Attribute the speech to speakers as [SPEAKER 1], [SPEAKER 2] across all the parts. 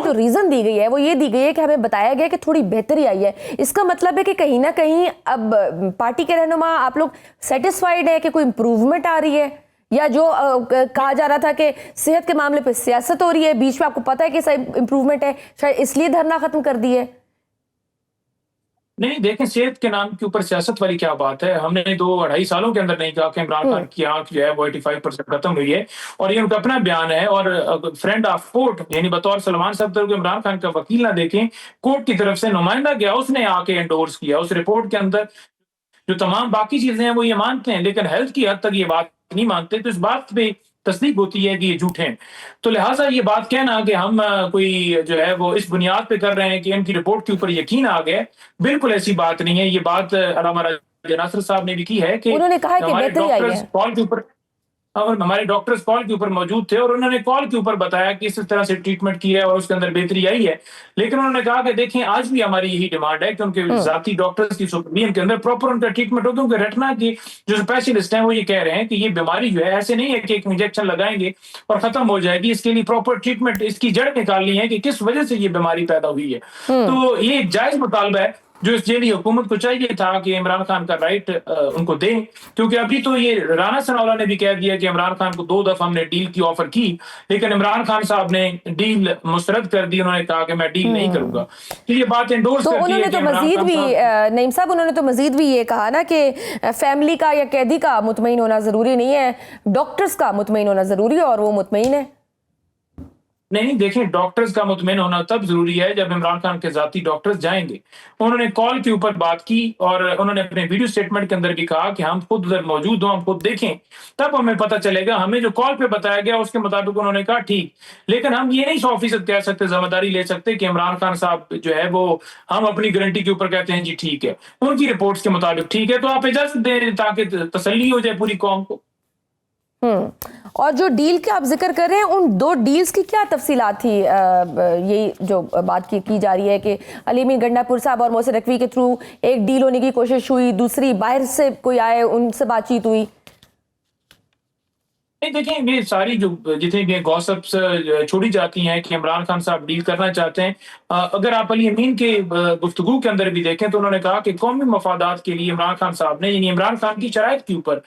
[SPEAKER 1] جو ریزن دی گئی ہے وہ یہ دی گئی ہے کہ ہمیں بتایا گیا کہ تھوڑی بہتری آئی ہے. اس کا مطلب ہے کہ کہیں نہ کہیں اب پارٹی کے رہنما آپ لوگ سیٹسفائیڈ ہے کہ کوئی امپروومنٹ آ رہی ہے, یا جو کہا جا رہا تھا کہ صحت کے معاملے پہ سیاست ہو رہی ہے, بیچ میں آپ کو پتا ہے کہ امپروومنٹ ہے, شاید اس لیے دھرنا ختم کر دی ہے؟
[SPEAKER 2] نہیں دیکھیں, صحت کے نام کے اوپر سیاست والی کیا بات ہے. ہم نے 2-2.5 سالوں کے اندر نہیں کہا کہ عمران خان کی آنکھ جو ہے وہ 85% ختم ہوئی ہے, اور یہ ان کا اپنا بیان ہے. اور فرینڈ آف کورٹ یعنی بطور سلمان صفدر کو عمران خان کا وکیل نہ دیکھیں, کورٹ کی طرف سے نمائندہ گیا, اس نے آ کے انڈورس کیا. اس رپورٹ کے اندر جو تمام باقی چیزیں ہیں وہ یہ مانتے ہیں, لیکن ہیلتھ کی حد تک یہ بات نہیں مانتے. تو اس بات پہ تصدیق ہوتی ہے کہ یہ جھوٹ ہیں. تو لہٰذا یہ بات کہنا کہ ہم کوئی جو ہے وہ اس بنیاد پہ کر رہے ہیں کہ ان کی رپورٹ کے اوپر یقین آ گیا, بالکل ایسی بات نہیں ہے. یہ بات علامہ راجہ ناصر صاحب نے بھی کی ہے کہ
[SPEAKER 1] انہوں نے کہا کہ
[SPEAKER 2] ہمارے
[SPEAKER 1] بہتری آئی ہے.
[SPEAKER 2] ڈاکٹرز کال کے اوپر ہمارے ڈاکٹرز کال کے اوپر موجود تھے, اور انہوں نے کال کے اوپر بتایا کہ اس طرح سے ٹریٹمنٹ کی ہے اور اس کے اندر بہتری آئی ہے. لیکن انہوں نے کہا کہ دیکھیں آج بھی ہماری یہی ڈیمانڈ ہے کہ ان کے ذاتی ڈاکٹرز کی سپریم کے اندر پراپر ان کا ٹریٹمنٹ ہو, کیونکہ ریٹنا کی جو اسپیشلسٹ ہیں وہ یہ کہہ رہے ہیں کہ یہ بیماری جو ہے ایسے نہیں ہے کہ ایک انجیکشن لگائیں گے اور ختم ہو جائے گی. اس کے لیے پراپر ٹریٹمنٹ, اس کی جڑ نکالنی ہے کہ کس وجہ سے یہ بیماری پیدا ہوئی ہے. تو یہ ایک جائز مطالبہ ہے جو اس جیلی حکومت کو چاہیے تھا کہ عمران خان کا رائٹ ان کو دیں, کیونکہ ابھی تو یہ رانا ثناءاللہ نے بھی کہہ دیا کہ عمران خان کو 2 دفعہ ہم نے ڈیل کی آفر کی, لیکن عمران خان صاحب نے ڈیل مسترد کر دی. انہوں نے کہا کہ میں ڈیل نہیں کروں گا. تو یہ بات انڈورس کرتی ہے کہ
[SPEAKER 1] مزید بھی نعیم صاحب, انہوں نے تو مزید بھی یہ کہا نا کہ فیملی کا یا قیدی کا مطمئن ہونا ضروری نہیں ہے, ڈاکٹرز کا مطمئن ہونا ضروری ہے, اور وہ مطمئن ہے.
[SPEAKER 2] نہیں دیکھیں, ڈاکٹرز کا مطمئن ہونا تب ضروری ہے جب عمران خان کے ذاتی ڈاکٹرز جائیں گے. انہوں نے کال کے اوپر بات کی, اور انہوں نے اپنے ویڈیو سٹیٹمنٹ کے اندر بھی کہا کہ ہم خود ادھر موجود ہوں, ہم خود دیکھیں تب ہمیں پتہ چلے گا. ہمیں جو کال پہ بتایا گیا اس کے مطابق انہوں نے کہا ٹھیک, لیکن ہم یہ نہیں 100% کہہ سکتے, ذمہ داری لے سکتے کہ عمران خان صاحب جو ہے وہ ہم اپنی گارنٹی کے اوپر کہتے ہیں جی ٹھیک ہے, ان کی رپورٹس کے مطابق ٹھیک ہے. تو آپ اجازت دیں تاکہ تسلی ہو جائے پوری قوم کو.
[SPEAKER 1] اور جو ڈیل کا آپ ذکر کر رہے ہیں, ان 2 ڈیلز کی کیا تفصیلات تھی؟ یہی جو بات کی جا رہی ہے کہ علی امین گنڈا پور صاحب اور محسن نقوی کے تھرو ایک ڈیل ہونے کی کوشش ہوئی, دوسری باہر سے کوئی آئے ان سے بات چیت ہوئی.
[SPEAKER 2] دیکھیں یہ ساری جو جتنی بھی گوسپس چھوڑی جاتی ہیں کہ عمران خان صاحب ڈیل کرنا چاہتے ہیں, اگر آپ علی امین کے گفتگو کے اندر بھی دیکھیں تو انہوں نے کہا کہ قومی مفادات کے لیے عمران خان صاحب نے, یعنی عمران خان کی شرائط کے اوپر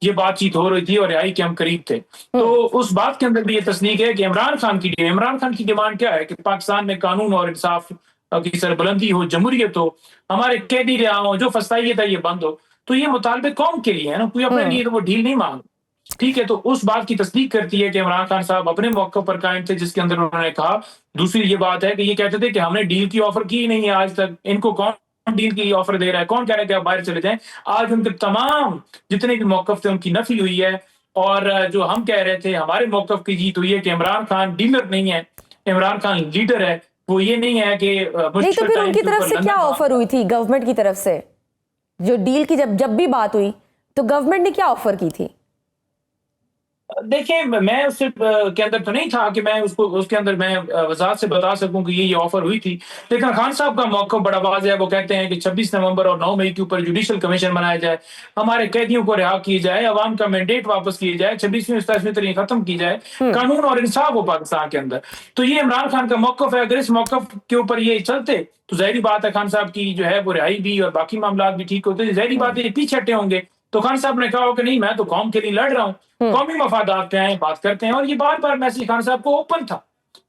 [SPEAKER 2] یہ بات چیت ہو رہی تھی اور رہائی کے ہم قریب تھے. تو اس بات کے اندر بھی یہ تصدیق ہے کہ عمران خان کی ڈیمانڈ کیا ہے کہ پاکستان میں قانون اور انصاف کی سربلندی ہو, جمہوریت ہو, ہمارے قیدی رہا ہوں, جو فسطائیت ہے یہ بند ہو. تو یہ مطالبے قوم کے لیے ہے نا, کوئی اپنے لیے تو وہ ڈیل نہیں مانگ. ٹھیک ہے, تو اس بات کی تصدیق کرتی ہے کہ عمران خان صاحب اپنے موقع پر قائم تھے, جس کے اندر انہوں نے کہا. دوسری یہ بات ہے کہ یہ کہتے تھے کہ ہم نے ڈیل کی آفر کی نہیں ہے آج تک, ان کو کون ڈیل کی آفر دے رہا ہے, کون کہہ رہا ہے کہ آپ باہر چلے جائیں. آج ان کے تمام جتنے بھی موقف تھے ان کی نفی ہوئی ہے, اور جو ہم کہہ رہے تھے ہمارے موقف کی جیت ہوئی ہے کہ عمران خان ڈیلر نہیں ہے, عمران خان لیڈر ہے. وہ یہ نہیں ہے کہ
[SPEAKER 1] نہیں, تو پھر ان کی طرف سے کیا آفر ہوئی تھی گورنمنٹ کی طرف سے؟ جو ڈیل کی جب بھی بات ہوئی تو گورنمنٹ نے کیا آفر کی تھی؟
[SPEAKER 2] دیکھیں میں اس کے اندر تو نہیں تھا کہ میں اس کے اندر میں وضاحت سے بتا سکوں کہ یہ آفر ہوئی تھی, لیکن خان صاحب کا موقف بڑا واضح ہے. وہ کہتے ہیں کہ 26 نومبر اور 9 مئی کے اوپر جوڈیشل کمیشن بنایا جائے, ہمارے قیدیوں کو رہا کیے جائے, عوام کا مینڈیٹ واپس کیے جائے, 26ویں 27ویں تاریخ ختم کی جائے, قانون اور انصاف ہو پاکستان کے اندر. تو یہ عمران خان کا موقف ہے. اگر اس موقف کے اوپر یہ چلتے تو ظاہری بات ہے خان صاحب کی جو ہے وہ رہائی بھی اور باقی معاملات بھی ٹھیک ہوتے. ظاہری بات ہے یہ پیچھے ہٹے ہوں گے. تو خان صاحب نے کہا کہ نہیں, میں تو قوم کے لیے لڑ رہا ہوں, قومی مفادات پہ آئے بات کرتے ہیں. اور یہ بار بار میسج خان صاحب کو اوپن تھا.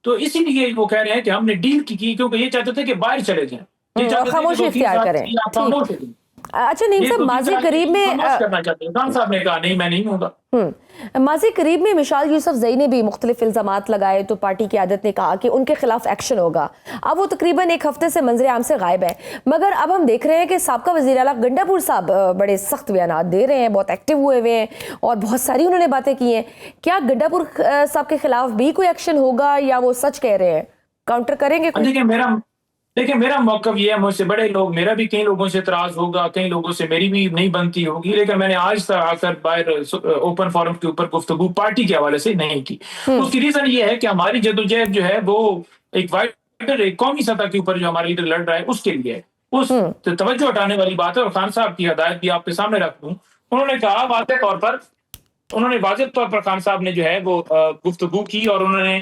[SPEAKER 2] تو اسی لیے وہ کہہ رہے ہیں کہ ہم نے ڈیل کی کیونکہ یہ چاہتے تھے کہ باہر چلے جائیں,
[SPEAKER 1] خاموشی اختیار کریں. اچھا نعیم صاحب, ماضی قریب میں
[SPEAKER 2] خان صاحب نے کہا نہیں, میں نہیں ہوں گا.
[SPEAKER 1] ماضی قریب میں مشال یوسف زئی نے بھی مختلف الزامات لگائے تو پارٹی قیادت نے کہا کہ ان کے خلاف ایکشن ہوگا. اب وہ تقریباً 1 ہفتے سے منظر عام سے غائب ہے, مگر اب ہم دیکھ رہے ہیں کہ سابقہ وزیر اعلیٰ گنڈا پور صاحب بڑے سخت بیانات دے رہے ہیں, بہت ایکٹیو ہوئے ہوئے ہیں اور بہت ساری انہوں نے باتیں کی ہیں. کیا گنڈا پور صاحب کے خلاف بھی کوئی ایکشن ہوگا یا وہ سچ کہہ رہے ہیں, کاؤنٹر کریں گے؟
[SPEAKER 2] دیکھیں میرا موقف یہ ہے, مجھ سے بڑے لوگ, میرا بھی کئی لوگوں سے اعتراض ہوگا, کئی لوگوں سے میری بھی نہیں بنتی ہوگی, لیکن میں نے آج تک آ کر باہر اوپن فورم کے اوپر گفتگو پارٹی کے حوالے سے نہیں کی. اس کی ریزن یہ ہے کہ ہماری جدوجہد جو ہے وہ ایک قومی سطح کے اوپر جو ہمارا لیڈر لڑ رہا ہے اس کے لیے ہے. اس توجہ ہٹانے والی بات ہے. اور خان صاحب کی ہدایت بھی آپ کے سامنے رکھ دوں, انہوں نے کہا واضح طور پر خان صاحب نے جو ہے وہ گفتگو کی, اور انہوں نے